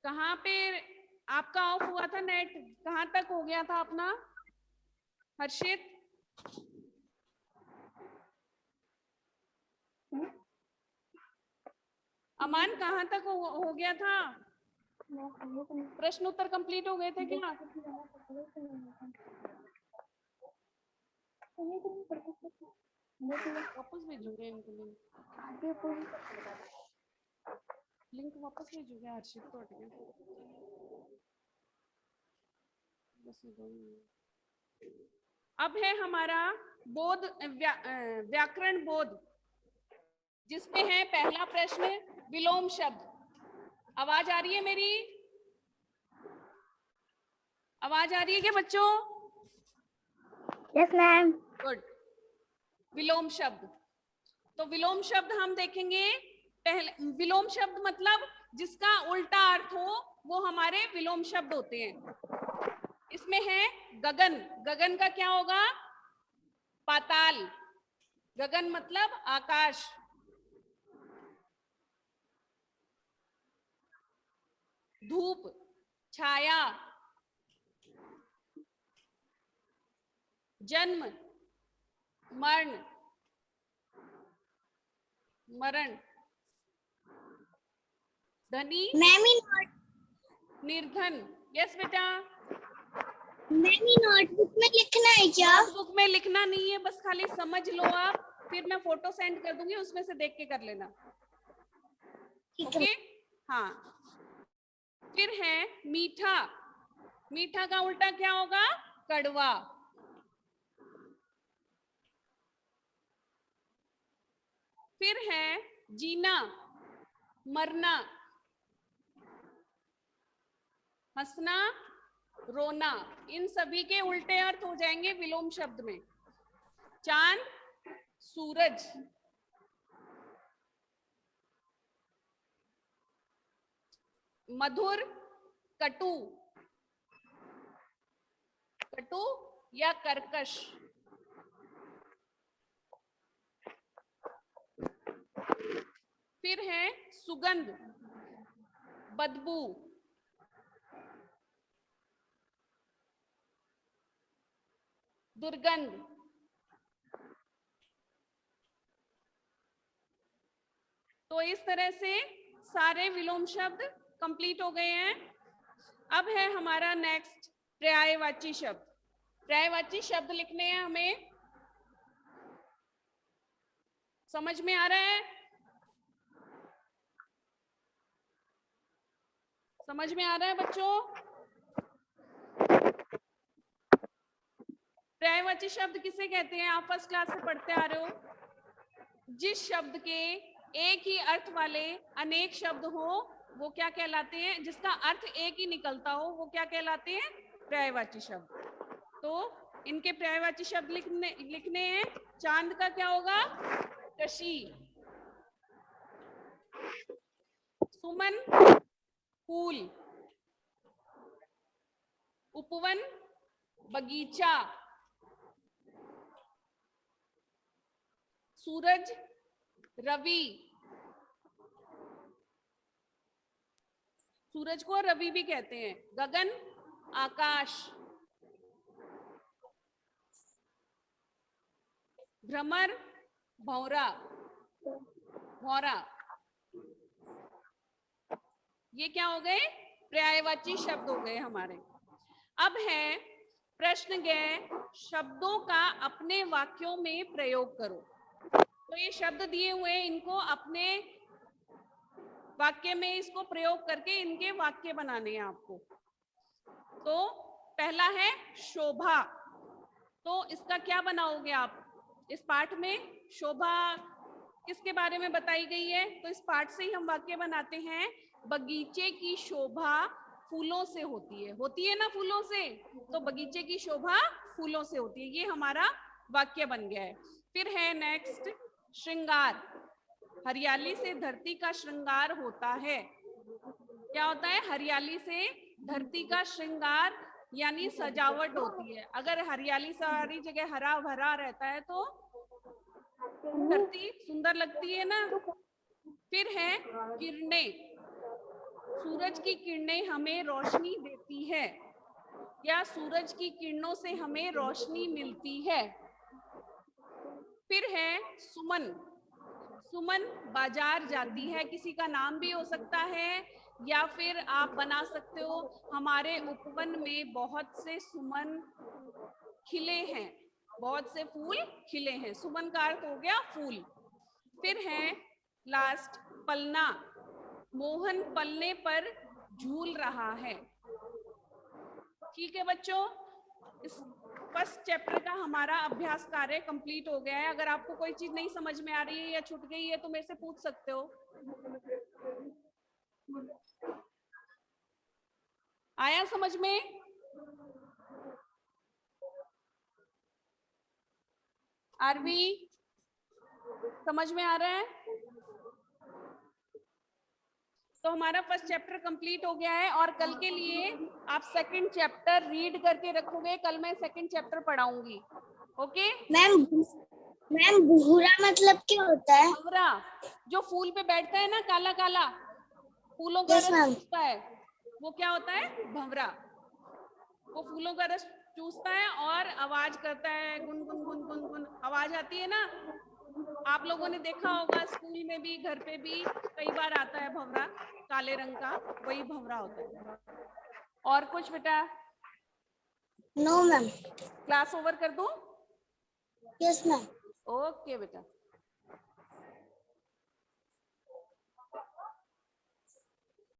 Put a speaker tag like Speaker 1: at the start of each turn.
Speaker 1: कहाँ पे आपका ऑफ हुआ था नेट? कहाँ तक हो गया था अपना हर्षित? अमान कहाँ तक हो गया था? प्रश्न उत्तर कंप्लीट हो गए थे क्या? वापस भेजूंगे इनको लिंक वापस भेजूंगे हर्षित को। हट गया बस ये 2 मिनट। अब है हमारा बोध व्याकरण बोध, जिसमें है पहला प्रश्न विलोम शब्द। आवाज आ रही है मेरी? आवाज आ रही है क्या बच्चों?
Speaker 2: Yes ma'am.
Speaker 1: गुड। विलोम शब्द, तो विलोम शब्द हम देखेंगे। पहले विलोम शब्द मतलब जिसका उल्टा अर्थ हो, वो हमारे विलोम शब्द होते हैं। इसमें है गगन। गगन का क्या होगा? पाताल। गगन मतलब आकाश। धूप, छाया। जन्म, मरण, मरण। धनी,
Speaker 2: मैम
Speaker 1: निर्धन। यस बेटा।
Speaker 2: नोटबुक में लिखना है क्या?
Speaker 1: नोटबुक में लिखना नहीं है, बस खाली समझ लो आप, फिर मैं फोटो सेंड कर दूंगी, उसमें से देख के कर लेना। ओके? हाँ। फिर है मीठा। मीठा का उल्टा क्या होगा? कड़वा। फिर है जीना, मरना, हंसना, रोना। इन सभी के उल्टे अर्थ हो जाएंगे विलोम शब्द में। चांद, सूरज। मधुर, कटु। कटु या कर्कश। फिर है सुगंध, बदबू। दुर्गंध। तो इस तरह से सारे विलोम शब्द कंप्लीट हो गए हैं। अब है हमारा नेक्स्ट पर्यायवाची शब्द। पर्यायवाची शब्द लिखने हैं हमें। समझ में आ रहा है? समझ में आ रहा है बच्चों? पर्यायवाची शब्द किसे कहते हैं? आप फर्स्ट क्लास से पढ़ते आ रहे हो। जिस शब्द के एक ही अर्थ वाले अनेक शब्द हो, वो क्या कहलाते हैं? जिसका अर्थ एक ही निकलता हो, वो क्या कहलाते हैं? पर्यायवाची शब्द। तो इनके पर्यायवाची शब्द लिखने हैं। चांद का क्या होगा? कशी। सुमन, फूल। उपवन, बगीचा। सूरज, रवि। सूरज को रवि भी कहते हैं। गगन, आकाश। भ्रमर, भौरा, भौरा। ये क्या हो गए? पर्यायवाची शब्द हो गए हमारे। अब है प्रश्न गए शब्दों का अपने वाक्यों में प्रयोग करो। तो ये शब्द दिए हुए हैं, इनको अपने वाक्य में इसको प्रयोग करके इनके वाक्य बनाने हैं आपको। तो पहला है शोभा। तो इसका क्या बनाओगे आप? इस पाठ में शोभा किसके बारे में बताई गई है? तो इस पाठ से ही हम वाक्य बनाते हैं। बगीचे की शोभा फूलों से होती है ना फूलों से, तो बगीचे की शोभा फूलों से होती है। ये हमारा वाक्य बन गया है। फिर है नेक्स्ट श्रृंगार। हरियाली से धरती का श्रृंगार होता है। क्या होता है? हरियाली से धरती का श्रृंगार यानी सजावट होती है। अगर हरियाली सारी जगह हरा भरा रहता है तो धरती सुंदर लगती है ना। फिर है किरणें। सूरज की किरणें हमें रोशनी देती है या सूरज की किरणों से हमें रोशनी मिलती है। फिर है सुमन। सुमन बाजार जाती है, किसी का नाम भी हो सकता है या फिर आप बना सकते हो हमारे उपवन में बहुत से सुमन खिले हैं, बहुत से फूल खिले हैं। सुमन का अर्थ हो गया फूल। फिर है लास्ट पलना। मोहन पलने पर झूल रहा है। ठीक है बच्चों, इस फर्स्ट चैप्टर का हमारा अभ्यास कार्य कंप्लीट हो गया है। अगर आपको कोई चीज नहीं समझ में आ रही है या छूट गई है तो मेरे से पूछ सकते हो। आया समझ में? आरवी समझ में आ रहा है? तो हमारा फर्स्ट चैप्टर कंप्लीट हो गया है और कल के लिए आप सेकंड चैप्टर रीड करके रखोगे। कल मैं सेकंड चैप्टर पढ़ाऊंगी। ओके
Speaker 2: मैम भूरा मतलब क्या होता है?
Speaker 1: भंवरा, जो फूल पे बैठता है ना, काला काला, फूलों का रस चूसता है, वो क्या होता है? भंवरा। वो फूलों का रस चूसता है और आवाज करता है, गुन गुन गुन गुन गुन आवाज आती है ना। आप लोगों ने देखा होगा, स्कूल में भी घर पे भी कई बार आता है भंवरा, काले रंग का, वही भंवरा होता है। और कुछ बेटा?
Speaker 2: No ma'am.
Speaker 1: क्लास ओवर कर दूं?
Speaker 2: Yes ma'am.
Speaker 1: ओके बेटा।